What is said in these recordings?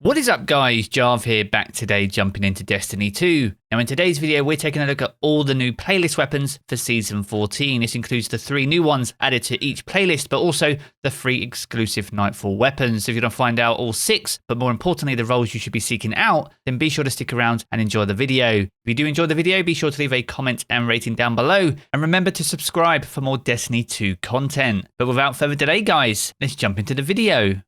What is up guys, Jarv here, back today jumping into Destiny 2. Now in today's video we're taking a look at all the new playlist weapons for Season 14. This includes the 3 new ones added to each playlist, but also the 3 exclusive Nightfall weapons. So if you want to find out all 6, but more importantly the roles you should be seeking out, then be sure to stick around and enjoy the video. If you do enjoy the video, be sure to leave a comment and rating down below, and remember to subscribe for more Destiny 2 content. But without further delay guys, let's jump into the video.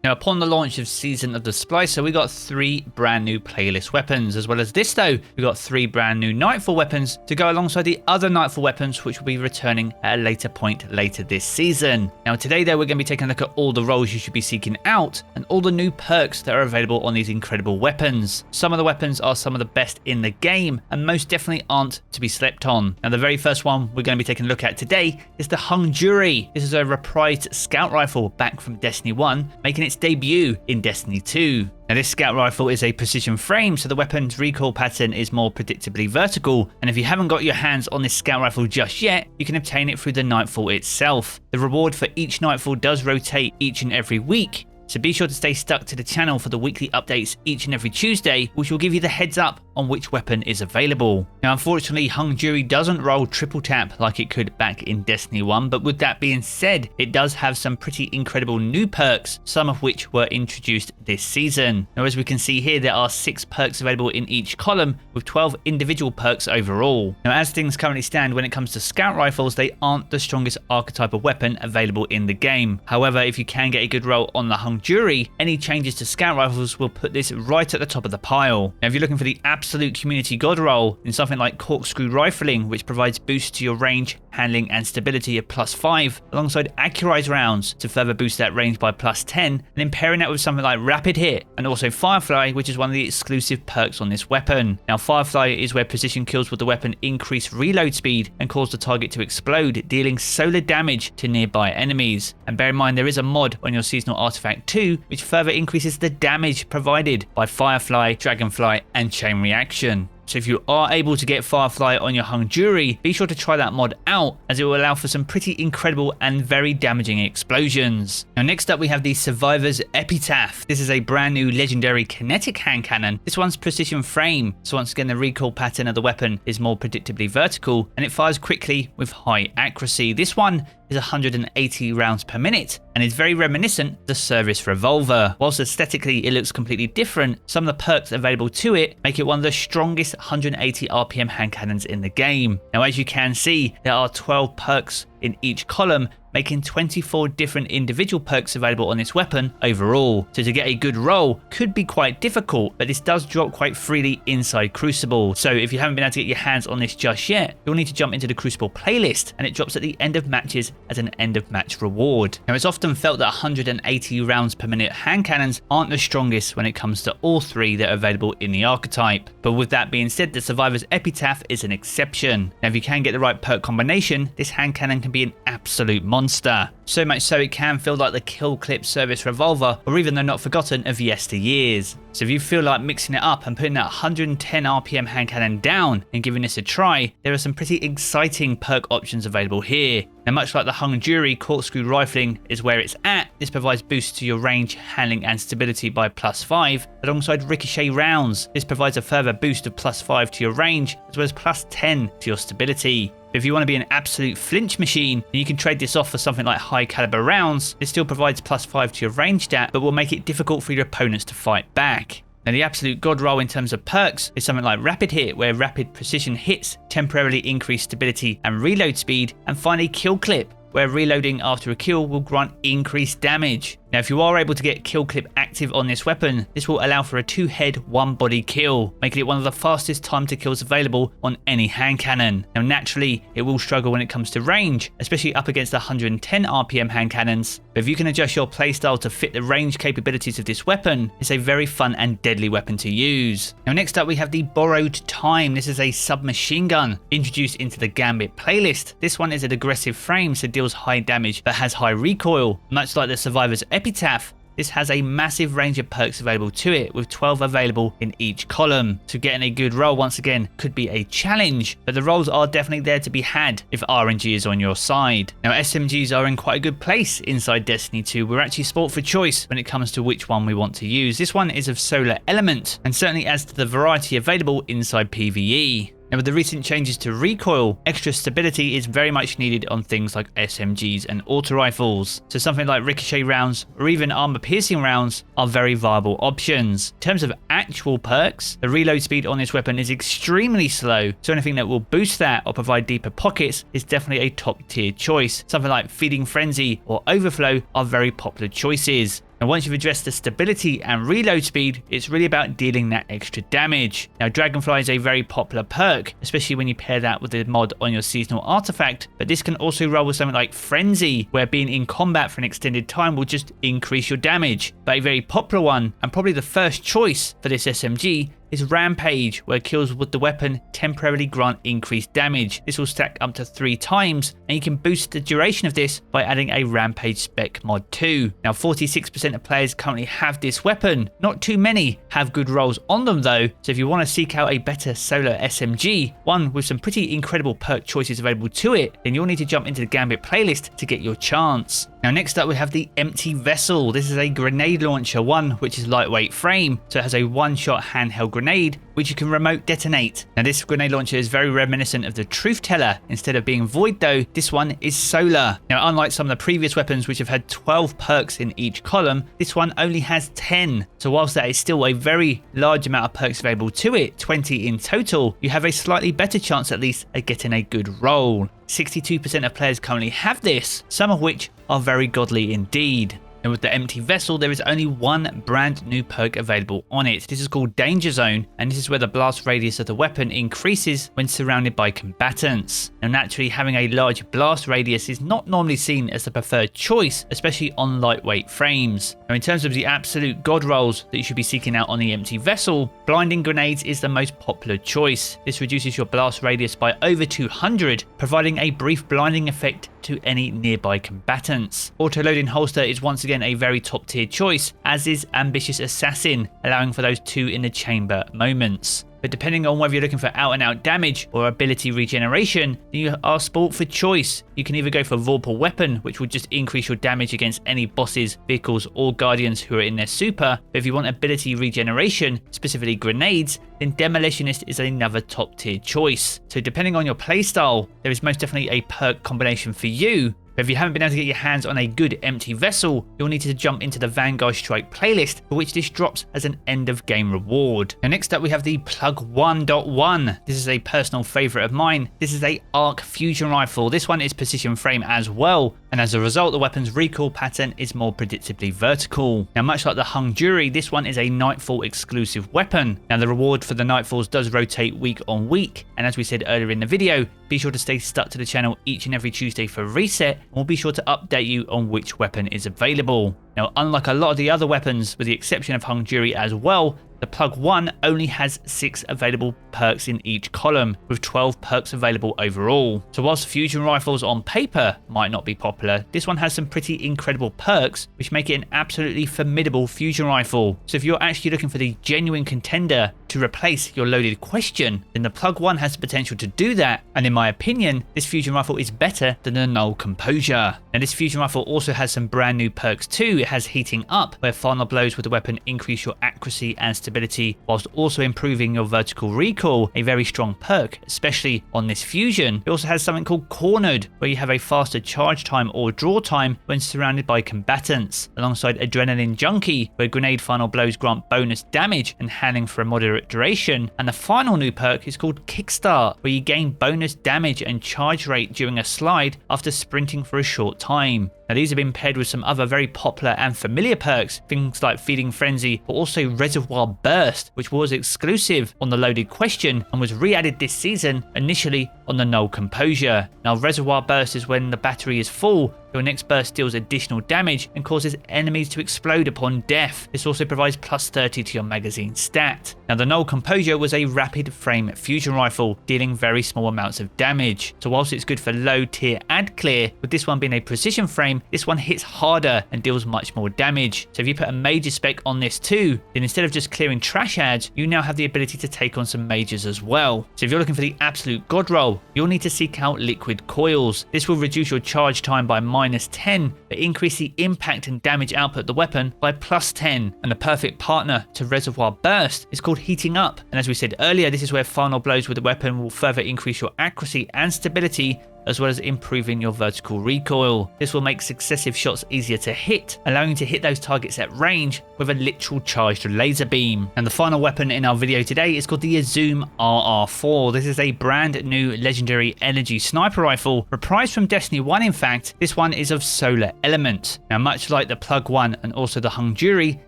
Now, upon the launch of Season of the Splicer, we got 3 brand new playlist weapons. As well as this though, we got 3 brand new Nightfall weapons to go alongside the other Nightfall weapons which will be returning at a later point later this season. Now today though, we're going to be taking a look at all the roles you should be seeking out and all the new perks that are available on these incredible weapons. Some of the weapons are some of the best in the game and most definitely aren't to be slept on. Now the very first one we're going to be taking a look at today is the Hung Jury. This is a reprised scout rifle back from Destiny 1, making its debut in Destiny 2. Now this scout rifle is a precision frame, so the weapon's recoil pattern is more predictably vertical, and if you haven't got your hands on this scout rifle just yet, you can obtain it through the Nightfall itself. The reward for each Nightfall does rotate each and every week, so be sure to stay stuck to the channel for the weekly updates each and every Tuesday, which will give you the heads up on which weapon is available. Now unfortunately, Hung Jury doesn't roll triple tap like it could back in Destiny 1, but with that being said, it does have some pretty incredible new perks, some of which were introduced this season. Now as we can see here, there are 6 perks available in each column, with 12 individual perks overall. Now as things currently stand when it comes to scout rifles, they aren't the strongest archetype of weapon available in the game. However, if you can get a good roll on the Hung Jury, any changes to scout rifles will put this right at the top of the pile. Now if you're looking for the absolute community god roll in something like corkscrew rifling, which provides boosts to your range, handling and stability of +5, alongside accurized rounds to further boost that range by +10, and then pairing that with something like rapid hit and also Firefly, which is one of the exclusive perks on this weapon. Now Firefly is where precision kills with the weapon increase reload speed and cause the target to explode, dealing solar damage to nearby enemies. And bear in mind there is a mod on your seasonal artifact 2 which further increases the damage provided by Firefly, Dragonfly and Chain Reaction. So if you are able to get Firefly on your Hung Jury, be sure to try that mod out, as it will allow for some pretty incredible and very damaging explosions. Now next up we have the Survivor's Epitaph. This is a brand new legendary kinetic hand cannon. This one's precision frame, so once again the recoil pattern of the weapon is more predictably vertical and it fires quickly with high accuracy. This one is 180 rounds per minute and is very reminiscent of the Service Revolver. Whilst aesthetically it looks completely different, some of the perks available to it make it one of the strongest 180 RPM hand cannons in the game. Now as you can see, there are 12 perks in each column, making 24 different individual perks available on this weapon overall. So to get a good roll could be quite difficult, but this does drop quite freely inside Crucible. So if you haven't been able to get your hands on this just yet, you'll need to jump into the Crucible playlist, and it drops at the end of matches as an end of match reward. Now it's often felt that 180 rounds per minute hand cannons aren't the strongest when it comes to all 3 that are available in the archetype. But with that being said, the Survivor's Epitaph is an exception. Now if you can get the right perk combination, this hand cannon can be an absolute monster. So much so it can feel like the kill clip Service Revolver, or even the not forgotten of yesteryears. So if you feel like mixing it up and putting that 110 RPM hand cannon down and giving this a try, there are some pretty exciting perk options available here. Now much like the Hung Jury, corkscrew rifling is where it's at. This provides boosts to your range, handling and stability by +5 alongside ricochet rounds. This provides a further boost of +5 to your range as well as +10 to your stability. If you want to be an absolute flinch machine, then you can trade this off for something like high caliber rounds. This still provides +5 to your range stat, but will make it difficult for your opponents to fight back. Now the absolute god roll in terms of perks is something like Rapid Hit, where rapid precision hits temporarily increase stability and reload speed, and finally Kill Clip, where reloading after a kill will grant increased damage. Now if you are able to get Kill Clip active on this weapon, this will allow for a 2-head 1-body kill, making it one of the fastest time to kills available on any hand cannon. Now naturally it will struggle when it comes to range, especially up against the 110 RPM hand cannons, but if you can adjust your playstyle to fit the range capabilities of this weapon, it's a very fun and deadly weapon to use. Now next up we have the Borrowed Time. This is a submachine gun introduced into the Gambit playlist. This one is an aggressive frame, so deals high damage but has high recoil. Much like the Survivor's Epitaph, this has a massive range of perks available to it, with 12 available in each column. So getting a good roll once again could be a challenge, but the rolls are definitely there to be had if RNG is on your side. Now SMGs are in quite a good place inside Destiny 2. We're actually sport for choice when it comes to which one we want to use. This one is of solar element and certainly adds to the variety available inside PvE. Now with the recent changes to recoil, extra stability is very much needed on things like SMGs and auto rifles. So something like ricochet rounds or even armor piercing rounds are very viable options. In terms of actual perks, the reload speed on this weapon is extremely slow, so anything that will boost that or provide deeper pockets is definitely a top tier choice. Something like Feeding Frenzy or Overflow are very popular choices. Now once you've addressed the stability and reload speed, it's really about dealing that extra damage. Now Dragonfly is a very popular perk, especially when you pair that with the mod on your seasonal artifact, but this can also roll with something like Frenzy, where being in combat for an extended time will just increase your damage. But a very popular one, and probably the first choice for this SMG, is Rampage, where kills with the weapon temporarily grant increased damage. This will stack up to 3 times, and you can boost the duration of this by adding a Rampage spec mod too. Now 46% of players currently have this weapon. Not too many have good rolls on them though, so if you want to seek out a better solo SMG, one with some pretty incredible perk choices available to it, then you'll need to jump into the Gambit playlist to get your chance. Now next up we have the Empty Vessel. This is a grenade launcher, one which is lightweight frame, so it has a one-shot handheld grenade which you can remote detonate. Now this grenade launcher is very reminiscent of the Truth Teller. Instead of being void though, this one is solar. Now unlike some of the previous weapons which have had 12 perks in each column, this one only has 10. So whilst that is still a very large amount of perks available to it, 20 in total, you have a slightly better chance at least at getting a good roll. 62% of players currently have this, some of which are very godly indeed. And with the Empty Vessel, there is only one brand new perk available on it. This is called Danger Zone, and this is where the blast radius of the weapon increases when surrounded by combatants. Now naturally, having a large blast radius is not normally seen as the preferred choice, especially on lightweight frames. Now in terms of the absolute god rolls that you should be seeking out on the Empty Vessel, Blinding Grenades is the most popular choice. This reduces your blast radius by over 200, providing a brief blinding effect to any nearby combatants. Auto-loading holster is once again a very top tier choice, as is Ambitious Assassin, allowing for those 2 in the chamber moments. But depending on whether you're looking for out and out damage or ability regeneration, then you are sport for choice. You can either go for Vorpal Weapon, which will just increase your damage against any bosses, vehicles or guardians who are in their super, but if you want ability regeneration, specifically grenades, then Demolitionist is another top tier choice. So depending on your playstyle, there is most definitely a perk combination for you. But if you haven't been able to get your hands on a good Empty Vessel, you'll need to jump into the Vanguard Strike playlist, for which this drops as an end of game reward. Now next up we have the Plug 1.1. This is a personal favourite of mine. This is a Arc Fusion Rifle. This one is precision frame as well, and as a result the weapon's recoil pattern is more predictably vertical. Now much like the Hung Jury, this one is a Nightfall exclusive weapon. Now the reward for the Nightfalls does rotate week on week, and as we said earlier in the video, be sure to stay stuck to the channel each and every Tuesday for reset, and we'll be sure to update you on which weapon is available. Now unlike a lot of the other weapons, with the exception of Hung Jury as well, the Plug 1 only has 6 available perks in each column, with 12 perks available overall. So whilst fusion rifles on paper might not be popular, this one has some pretty incredible perks which make it an absolutely formidable fusion rifle. So if you're actually looking for the genuine contender to replace your loaded question, then the Plug 1 has the potential to do that, and in my opinion, this fusion rifle is better than the Null Composure. Now this fusion rifle also has some brand new perks too. It has Heating Up, where final blows with the weapon increase your accuracy and stability, whilst also improving your vertical recoil, a very strong perk, especially on this fusion. It also has something called Cornered, where you have a faster charge time or draw time when surrounded by combatants, alongside Adrenaline Junkie, where grenade final blows grant bonus damage and handling for a moderate duration, and the final new perk is called Kickstart, where you gain bonus damage and charge rate during a slide after sprinting for a short time. Now these have been paired with some other very popular and familiar perks, things like Feeding Frenzy, but also Reservoir Burst, which was exclusive on the loaded question and was re-added this season, initially on the Null Composure. Now Reservoir Burst is when the battery is full, Your next burst deals additional damage and causes enemies to explode upon death. This also provides plus 30 to your magazine stat. Now the Null Composure was a rapid frame fusion rifle, dealing very small amounts of damage. So whilst it's good for low tier and clear, with this one being a precision frame, this one hits harder and deals much more damage. So if you put a major spec on this too, then instead of just clearing trash ads, you now have the ability to take on some majors as well. So if you're looking for the absolute god roll, you'll need to seek out Liquid Coils. This will reduce your charge time by -10, but increase the impact and damage output of the weapon by +10. And the perfect partner to Reservoir Burst is called Heating Up. And as we said earlier, this is where final blows with the weapon will further increase your accuracy and stability, as well as improving your vertical recoil. This will make successive shots easier to hit, allowing you to hit those targets at range with a literal charged laser beam. And the final weapon in our video today is called the Uzume RR6. This is a brand new legendary energy sniper rifle, reprised from Destiny 1 in fact. This one is of solar element. Now much like the Plug 1 and also the Hung Jury,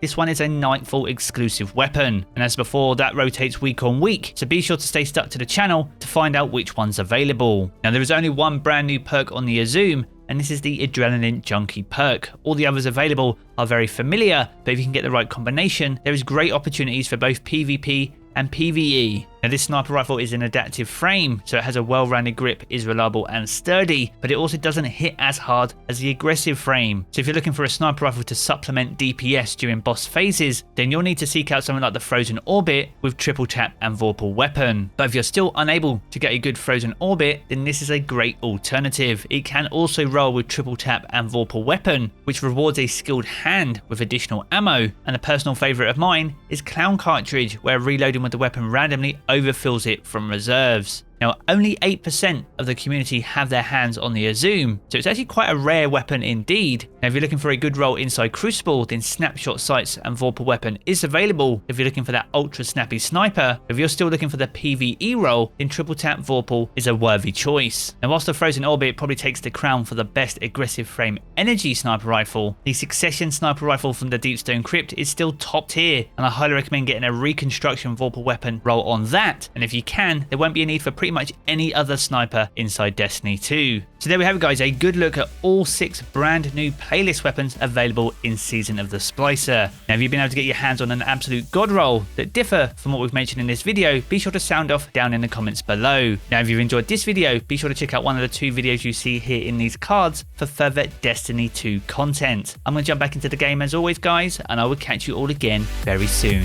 this one is a Nightfall exclusive weapon. And as before, that rotates week on week, so be sure to stay stuck to the channel to find out which one's available. Now there is only one brand new perk on the Uzume, and this is the Adrenaline Junkie perk. All the others available are very familiar, but if you can get the right combination, there is great opportunities for both PvP and PvE. Now this sniper rifle is an adaptive frame, so it has a well-rounded grip, is reliable and sturdy, but it also doesn't hit as hard as the aggressive frame. So if you're looking for a sniper rifle to supplement DPS during boss phases, then you'll need to seek out something like the Frozen Orbit with triple tap and Vorpal weapon. But if you're still unable to get a good Frozen Orbit, then this is a great alternative. It can also roll with triple tap and Vorpal weapon, which rewards a skilled hand with additional ammo. And a personal favourite of mine is Clown Cartridge, where reloading with the weapon randomly overfills it from reserves. Now, only 8% of the community have their hands on the Uzume, so it's actually quite a rare weapon indeed. Now, if you're looking for a good roll inside Crucible, then Snapshot Sights and Vorpal weapon is available. If you're looking for that ultra snappy sniper, if you're still looking for the PvE roll, then Triple Tap Vorpal is a worthy choice. Now, whilst the Frozen Orbit probably takes the crown for the best aggressive frame energy sniper rifle, the Succession sniper rifle from the Deepstone Crypt is still top tier, and I highly recommend getting a Reconstruction Vorpal weapon roll on that. And if you can, there won't be a need for pretty much any other sniper inside Destiny 2. So there we have it guys, a good look at all 6 brand new playlist weapons available in Season of the Splicer. Now if you've been able to get your hands on an absolute god roll that differ from what we've mentioned in this video, be sure to sound off down in the comments below. Now if you've enjoyed this video, be sure to check out one of the 2 videos you see here in these cards for further Destiny 2 content. I'm going to jump back into the game as always guys, and I will catch you all again very soon.